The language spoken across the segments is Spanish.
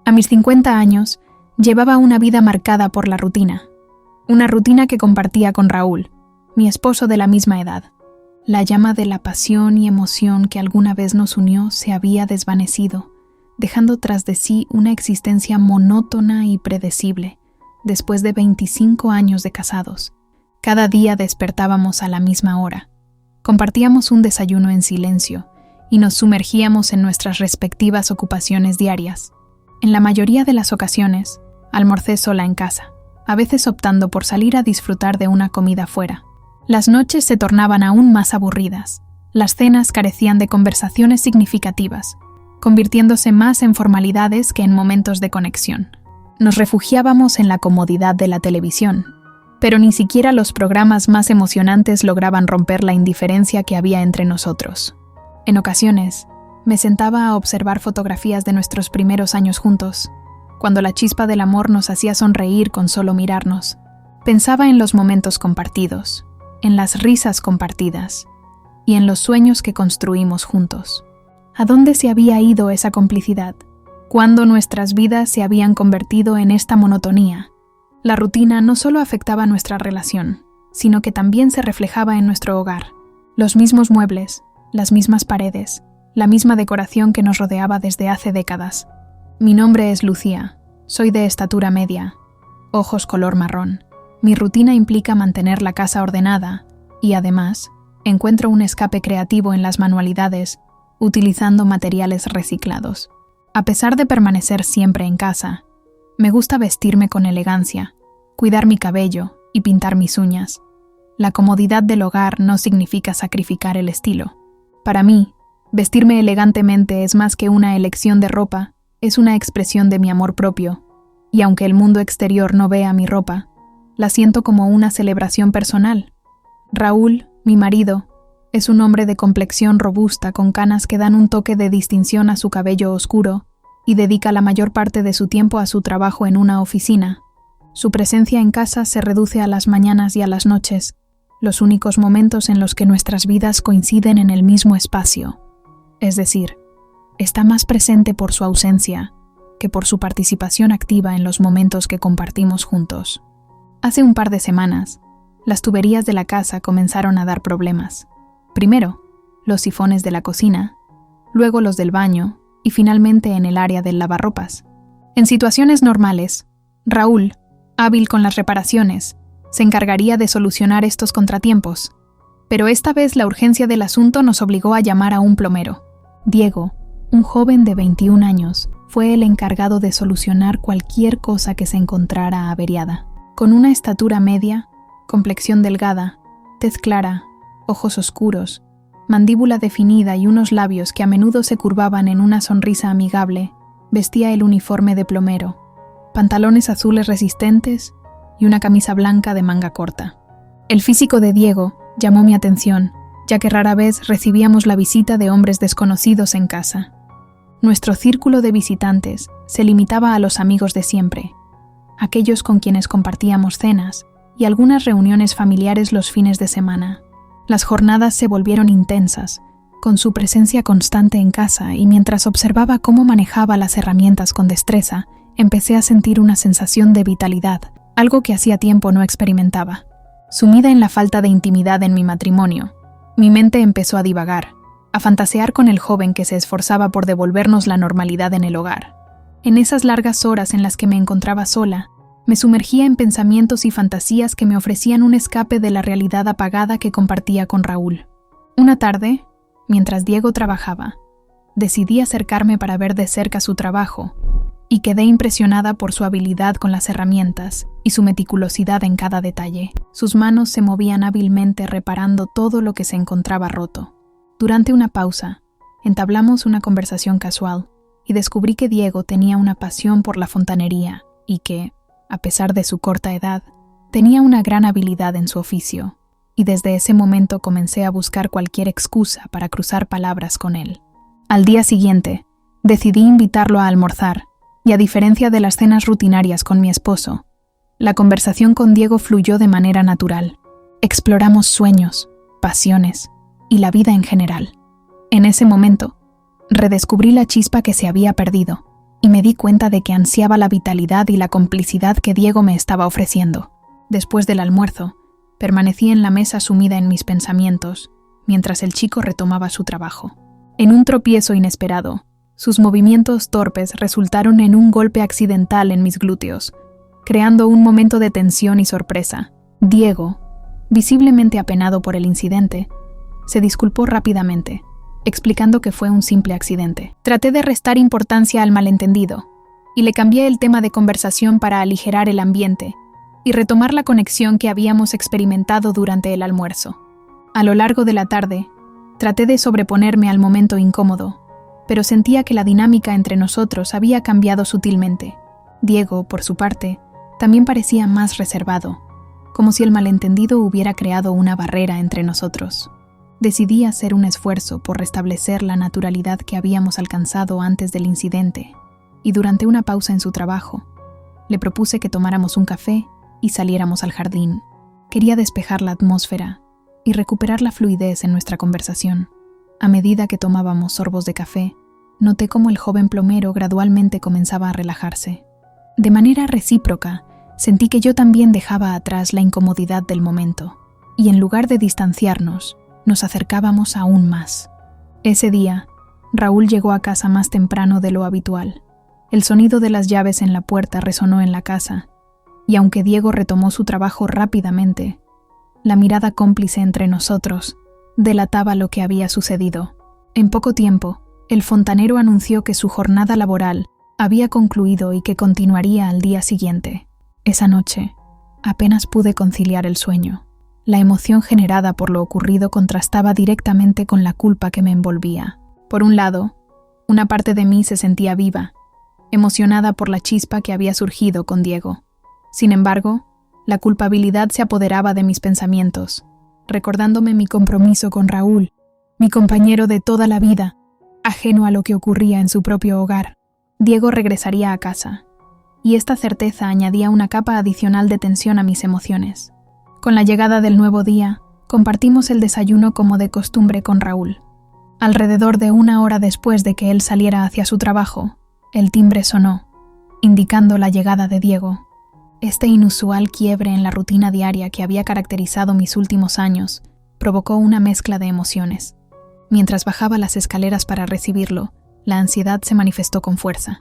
A mis 50 años, llevaba una vida marcada por la rutina. Una rutina que compartía con Raúl, mi esposo de la misma edad. La llama de la pasión y emoción que alguna vez nos unió se había desvanecido, dejando tras de sí una existencia monótona y predecible, después de 25 años de casados. Cada día despertábamos a la misma hora. Compartíamos un desayuno en silencio y nos sumergíamos en nuestras respectivas ocupaciones diarias. En la mayoría de las ocasiones, almorcé sola en casa, a veces optando por salir a disfrutar de una comida fuera. Las noches se tornaban aún más aburridas. Las cenas carecían de conversaciones significativas, convirtiéndose más en formalidades que en momentos de conexión. Nos refugiábamos en la comodidad de la televisión, pero ni siquiera los programas más emocionantes lograban romper la indiferencia que había entre nosotros. En ocasiones, me sentaba a observar fotografías de nuestros primeros años juntos, cuando la chispa del amor nos hacía sonreír con solo mirarnos. Pensaba en los momentos compartidos, en las risas compartidas y en los sueños que construimos juntos. ¿A dónde se había ido esa complicidad? ¿Cuándo nuestras vidas se habían convertido en esta monotonía? La rutina no solo afectaba nuestra relación, sino que también se reflejaba en nuestro hogar. Los mismos muebles, las mismas paredes, la misma decoración que nos rodeaba desde hace décadas. Mi nombre es Lucía, soy de estatura media, ojos color marrón. Mi rutina implica mantener la casa ordenada y, además, encuentro un escape creativo en las manualidades, utilizando materiales reciclados. A pesar de permanecer siempre en casa, me gusta vestirme con elegancia, cuidar mi cabello y pintar mis uñas. La comodidad del hogar no significa sacrificar el estilo. Para mí, vestirme elegantemente es más que una elección de ropa, es una expresión de mi amor propio, y aunque el mundo exterior no vea mi ropa, la siento como una celebración personal. Raúl, mi marido, es un hombre de complexión robusta con canas que dan un toque de distinción a su cabello oscuro y dedica la mayor parte de su tiempo a su trabajo en una oficina. Su presencia en casa se reduce a las mañanas y a las noches, los únicos momentos en los que nuestras vidas coinciden en el mismo espacio. Es decir, está más presente por su ausencia que por su participación activa en los momentos que compartimos juntos. Hace un par de semanas, las tuberías de la casa comenzaron a dar problemas. Primero, los sifones de la cocina, luego los del baño y finalmente en el área del lavarropas. En situaciones normales, Raúl, hábil con las reparaciones, se encargaría de solucionar estos contratiempos. Pero esta vez la urgencia del asunto nos obligó a llamar a un plomero. Diego, un joven de 21 años, fue el encargado de solucionar cualquier cosa que se encontrara averiada. Con una estatura media, complexión delgada, tez clara, ojos oscuros, mandíbula definida y unos labios que a menudo se curvaban en una sonrisa amigable, vestía el uniforme de plomero, pantalones azules resistentes y una camisa blanca de manga corta. El físico de Diego llamó mi atención, ya que rara vez recibíamos la visita de hombres desconocidos en casa. Nuestro círculo de visitantes se limitaba a los amigos de siempre, aquellos con quienes compartíamos cenas y algunas reuniones familiares los fines de semana. Las jornadas se volvieron intensas, con su presencia constante en casa, y mientras observaba cómo manejaba las herramientas con destreza, empecé a sentir una sensación de vitalidad, algo que hacía tiempo no experimentaba. Sumida en la falta de intimidad en mi matrimonio, mi mente empezó a divagar, a fantasear con el joven que se esforzaba por devolvernos la normalidad en el hogar. En esas largas horas en las que me encontraba sola, me sumergía en pensamientos y fantasías que me ofrecían un escape de la realidad apagada que compartía con Raúl. Una tarde, mientras Diego trabajaba, decidí acercarme para ver de cerca su trabajo y quedé impresionada por su habilidad con las herramientas y su meticulosidad en cada detalle. Sus manos se movían hábilmente reparando todo lo que se encontraba roto. Durante una pausa, entablamos una conversación casual y descubrí que Diego tenía una pasión por la fontanería y que, a pesar de su corta edad, tenía una gran habilidad en su oficio, y desde ese momento comencé a buscar cualquier excusa para cruzar palabras con él. Al día siguiente, decidí invitarlo a almorzar, y a diferencia de las cenas rutinarias con mi esposo, la conversación con Diego fluyó de manera natural. Exploramos sueños, pasiones y la vida en general. En ese momento, redescubrí la chispa que se había perdido. y me di cuenta de que ansiaba la vitalidad y la complicidad que Diego me estaba ofreciendo. Después del almuerzo, permanecí en la mesa sumida en mis pensamientos, mientras el chico retomaba su trabajo. En un tropiezo inesperado, sus movimientos torpes resultaron en un golpe accidental en mis glúteos, creando un momento de tensión y sorpresa. Diego, visiblemente apenado por el incidente, se disculpó rápidamente, explicando que fue un simple accidente. Traté de restar importancia al malentendido, y le cambié el tema de conversación para aligerar el ambiente y retomar la conexión que habíamos experimentado durante el almuerzo. A lo largo de la tarde, traté de sobreponerme al momento incómodo, pero sentía que la dinámica entre nosotros había cambiado sutilmente. Diego, por su parte, también parecía más reservado, como si el malentendido hubiera creado una barrera entre nosotros. Decidí hacer un esfuerzo por restablecer la naturalidad que habíamos alcanzado antes del incidente, y durante una pausa en su trabajo, le propuse que tomáramos un café y saliéramos al jardín. Quería despejar la atmósfera y recuperar la fluidez en nuestra conversación. A medida que tomábamos sorbos de café, noté cómo el joven plomero gradualmente comenzaba a relajarse. De manera recíproca, sentí que yo también dejaba atrás la incomodidad del momento, y en lugar de distanciarnos, nos acercábamos aún más. Ese día, Raúl llegó a casa más temprano de lo habitual. El sonido de las llaves en la puerta resonó en la casa, y aunque Diego retomó su trabajo rápidamente, la mirada cómplice entre nosotros delataba lo que había sucedido. En poco tiempo, el fontanero anunció que su jornada laboral había concluido y que continuaría al día siguiente. Esa noche, apenas pude conciliar el sueño. La emoción generada por lo ocurrido contrastaba directamente con la culpa que me envolvía. Por un lado, una parte de mí se sentía viva, emocionada por la chispa que había surgido con Diego. Sin embargo, la culpabilidad se apoderaba de mis pensamientos, recordándome mi compromiso con Raúl, mi compañero de toda la vida, ajeno a lo que ocurría en su propio hogar. Diego regresaría a casa, y esta certeza añadía una capa adicional de tensión a mis emociones. Con la llegada del nuevo día, compartimos el desayuno como de costumbre con Raúl. Alrededor de 1 hora después de que él saliera hacia su trabajo, el timbre sonó, indicando la llegada de Diego. Este inusual quiebre en la rutina diaria que había caracterizado mis últimos años provocó una mezcla de emociones. Mientras bajaba las escaleras para recibirlo, la ansiedad se manifestó con fuerza.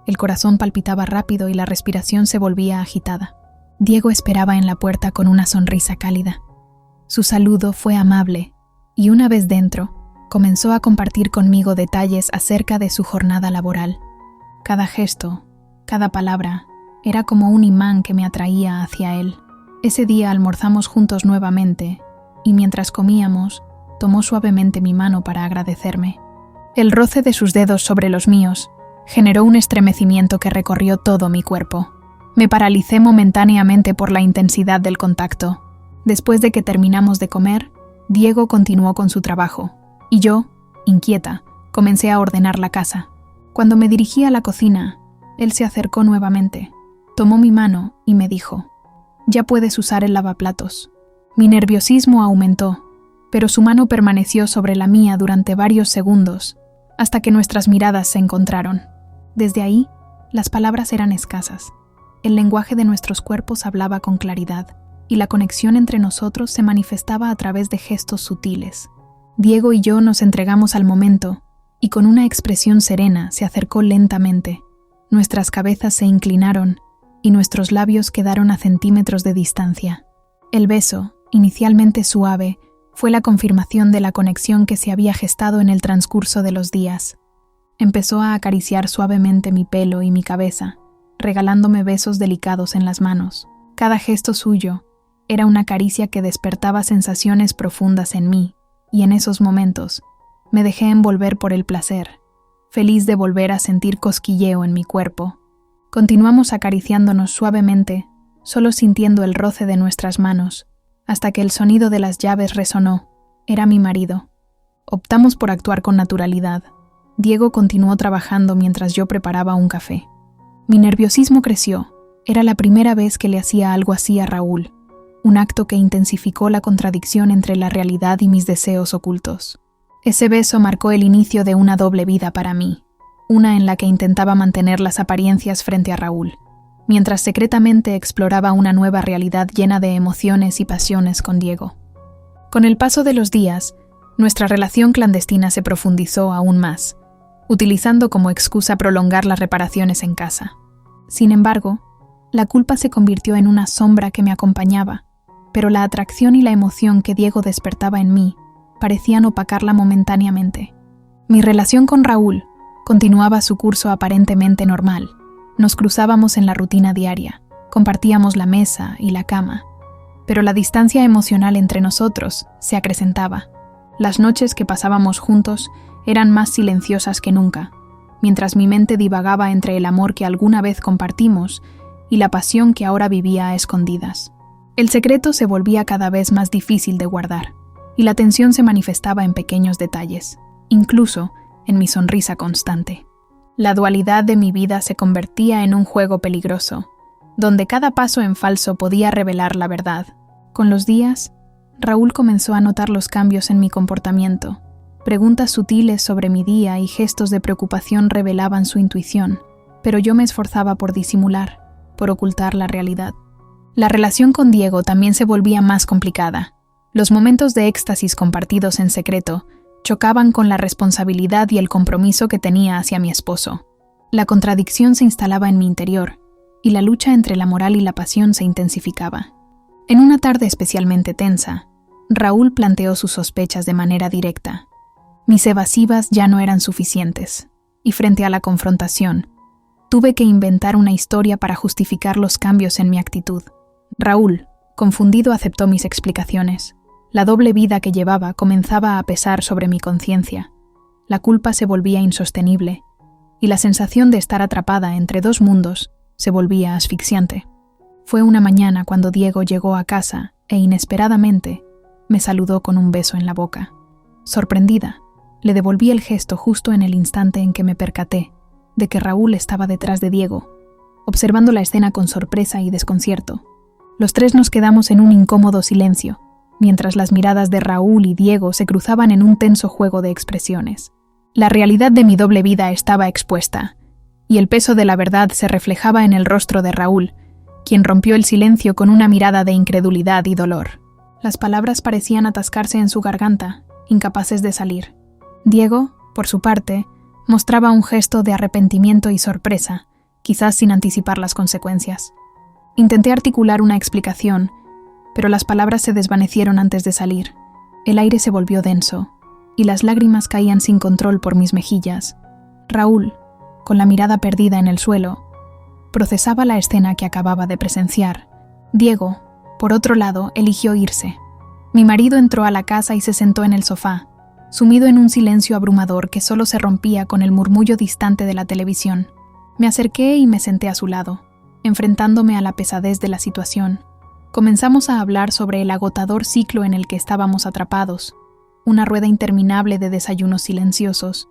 El corazón palpitaba rápido y la respiración se volvía agitada. Diego esperaba en la puerta con una sonrisa cálida. Su saludo fue amable, y una vez dentro, comenzó a compartir conmigo detalles acerca de su jornada laboral. Cada gesto, cada palabra, era como un imán que me atraía hacia él. Ese día almorzamos juntos nuevamente, y mientras comíamos, tomó suavemente mi mano para agradecerme. El roce de sus dedos sobre los míos generó un estremecimiento que recorrió todo mi cuerpo. Me paralicé momentáneamente por la intensidad del contacto. Después de que terminamos de comer, Diego continuó con su trabajo, y yo, inquieta, comencé a ordenar la casa. Cuando me dirigí a la cocina, él se acercó nuevamente, tomó mi mano y me dijo: «Ya puedes usar el lavaplatos». Mi nerviosismo aumentó, pero su mano permaneció sobre la mía durante varios segundos, hasta que nuestras miradas se encontraron. Desde ahí, las palabras eran escasas. El lenguaje de nuestros cuerpos hablaba con claridad, y la conexión entre nosotros se manifestaba a través de gestos sutiles. Diego y yo nos entregamos al momento, y con una expresión serena se acercó lentamente. Nuestras cabezas se inclinaron, y nuestros labios quedaron a centímetros de distancia. El beso, inicialmente suave, fue la confirmación de la conexión que se había gestado en el transcurso de los días. Empezó a acariciar suavemente mi pelo y mi cabeza, regalándome besos delicados en las manos. Cada gesto suyo era una caricia que despertaba sensaciones profundas en mí, y en esos momentos me dejé envolver por el placer, feliz de volver a sentir cosquilleo en mi cuerpo. Continuamos acariciándonos suavemente, solo sintiendo el roce de nuestras manos, hasta que el sonido de las llaves resonó. Era mi marido. Optamos por actuar con naturalidad. Diego continuó trabajando mientras yo preparaba un café. Mi nerviosismo creció. Era la primera vez que le hacía algo así a Raúl, un acto que intensificó la contradicción entre la realidad y mis deseos ocultos. Ese beso marcó el inicio de una doble vida para mí. una en la que intentaba mantener las apariencias frente a Raúl, mientras secretamente exploraba una nueva realidad llena de emociones y pasiones con Diego. Con el paso de los días, nuestra relación clandestina se profundizó aún más, utilizando como excusa prolongar las reparaciones en casa. Sin embargo, la culpa se convirtió en una sombra que me acompañaba, pero la atracción y la emoción que Diego despertaba en mí parecían opacarla momentáneamente. Mi relación con Raúl continuaba su curso aparentemente normal. Nos cruzábamos en la rutina diaria, compartíamos la mesa y la cama, pero la distancia emocional entre nosotros se acrecentaba. Las noches que pasábamos juntos eran más silenciosas que nunca, mientras mi mente divagaba entre el amor que alguna vez compartimos y la pasión que ahora vivía a escondidas. El secreto se volvía cada vez más difícil de guardar, y la tensión se manifestaba en pequeños detalles, incluso en mi sonrisa constante. La dualidad de mi vida se convertía en un juego peligroso, donde cada paso en falso podía revelar la verdad. Con los días, Raúl comenzó a notar los cambios en mi comportamiento. Preguntas sutiles sobre mi día y gestos de preocupación revelaban su intuición, pero yo me esforzaba por disimular, por ocultar la realidad. La relación con Diego también se volvía más complicada. Los momentos de éxtasis compartidos en secreto chocaban con la responsabilidad y el compromiso que tenía hacia mi esposo. La contradicción se instalaba en mi interior, y la lucha entre la moral y la pasión se intensificaba. En una tarde especialmente tensa, Raúl planteó sus sospechas de manera directa. Mis evasivas ya no eran suficientes, y frente a la confrontación, tuve que inventar una historia para justificar los cambios en mi actitud. Raúl, confundido, aceptó mis explicaciones. La doble vida que llevaba comenzaba a pesar sobre mi conciencia. La culpa se volvía insostenible, y la sensación de estar atrapada entre dos mundos se volvía asfixiante. Fue una mañana cuando Diego llegó a casa e inesperadamente me saludó con un beso en la boca. Sorprendida, le devolví el gesto justo en el instante en que me percaté de que Raúl estaba detrás de Diego, observando la escena con sorpresa y desconcierto. Los tres nos quedamos en un incómodo silencio, mientras las miradas de Raúl y Diego se cruzaban en un tenso juego de expresiones. La realidad de mi doble vida estaba expuesta, y el peso de la verdad se reflejaba en el rostro de Raúl, quien rompió el silencio con una mirada de incredulidad y dolor. Las palabras parecían atascarse en su garganta, incapaces de salir. Diego, por su parte, mostraba un gesto de arrepentimiento y sorpresa, quizás sin anticipar las consecuencias. Intenté articular una explicación, pero las palabras se desvanecieron antes de salir. El aire se volvió denso, y las lágrimas caían sin control por mis mejillas. Raúl, con la mirada perdida en el suelo, procesaba la escena que acababa de presenciar. Diego, por otro lado, eligió irse. Mi marido entró a la casa y se sentó en el sofá, sumido en un silencio abrumador que solo se rompía con el murmullo distante de la televisión. Me acerqué y me senté a su lado, enfrentándome a la pesadez de la situación. Comenzamos a hablar sobre el agotador ciclo en el que estábamos atrapados, una rueda interminable de desayunos silenciosos,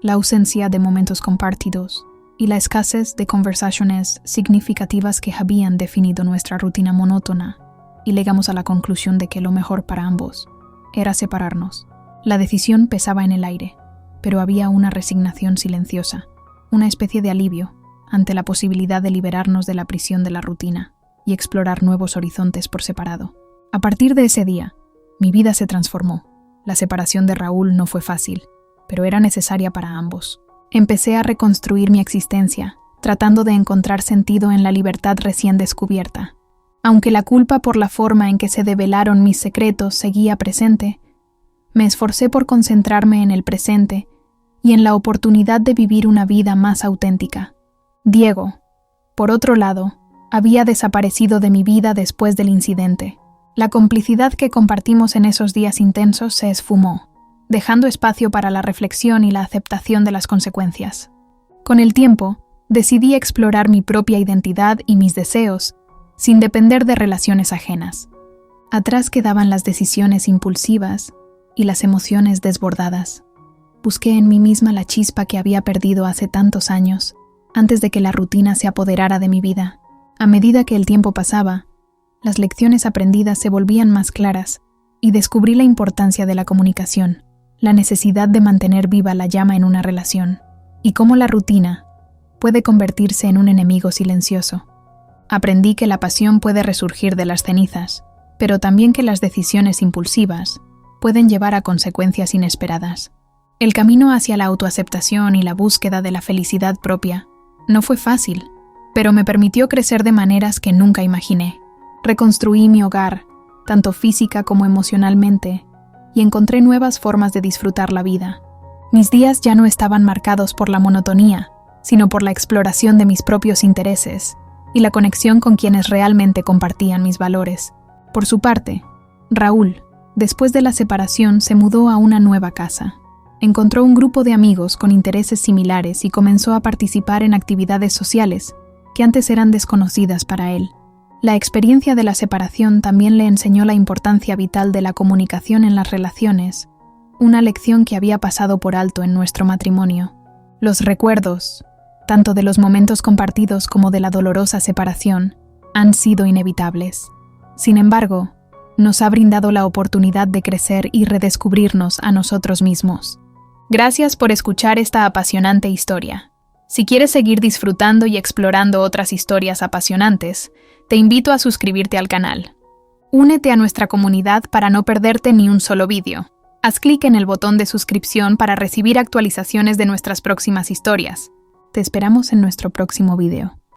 la ausencia de momentos compartidos y la escasez de conversaciones significativas que habían definido nuestra rutina monótona, y llegamos a la conclusión de que lo mejor para ambos era separarnos. La decisión pesaba en el aire, pero había una resignación silenciosa, una especie de alivio ante la posibilidad de liberarnos de la prisión de la rutina y explorar nuevos horizontes por separado. A partir de ese día, mi vida se transformó. La separación de Raúl no fue fácil, pero era necesaria para ambos. Empecé a reconstruir mi existencia, tratando de encontrar sentido en la libertad recién descubierta. Aunque la culpa por la forma en que se develaron mis secretos seguía presente, me esforcé por concentrarme en el presente y en la oportunidad de vivir una vida más auténtica. Diego, por otro lado, había desaparecido de mi vida después del incidente. La complicidad que compartimos en esos días intensos se esfumó, dejando espacio para la reflexión y la aceptación de las consecuencias. Con el tiempo, decidí explorar mi propia identidad y mis deseos, sin depender de relaciones ajenas. Atrás quedaban las decisiones impulsivas y las emociones desbordadas. Busqué en mí misma la chispa que había perdido hace tantos años, antes de que la rutina se apoderara de mi vida. A medida que el tiempo pasaba, las lecciones aprendidas se volvían más claras y descubrí la importancia de la comunicación, la necesidad de mantener viva la llama en una relación. y cómo la rutina puede convertirse en un enemigo silencioso. Aprendí que la pasión puede resurgir de las cenizas, pero también que las decisiones impulsivas pueden llevar a consecuencias inesperadas. El camino hacia la autoaceptación y la búsqueda de la felicidad propia no fue fácil, pero me permitió crecer de maneras que nunca imaginé. Reconstruí mi hogar, tanto física como emocionalmente, y encontré nuevas formas de disfrutar la vida. Mis días ya no estaban marcados por la monotonía, sino por la exploración de mis propios intereses y la conexión con quienes realmente compartían mis valores. Por su parte, Raúl, después de la separación, se mudó a una nueva casa. Encontró un grupo de amigos con intereses similares y comenzó a participar en actividades sociales que antes eran desconocidas para él. La experiencia de la separación también le enseñó la importancia vital de la comunicación en las relaciones, una lección que había pasado por alto en nuestro matrimonio. Los recuerdos, tanto de los momentos compartidos como de la dolorosa separación, han sido inevitables. Sin embargo, nos ha brindado la oportunidad de crecer y redescubrirnos a nosotros mismos. Gracias por escuchar esta apasionante historia. Si quieres seguir disfrutando y explorando otras historias apasionantes, te invito a suscribirte al canal. Únete a nuestra comunidad para no perderte ni un solo vídeo. Haz clic en el botón de suscripción para recibir actualizaciones de nuestras próximas historias. Te esperamos en nuestro próximo video.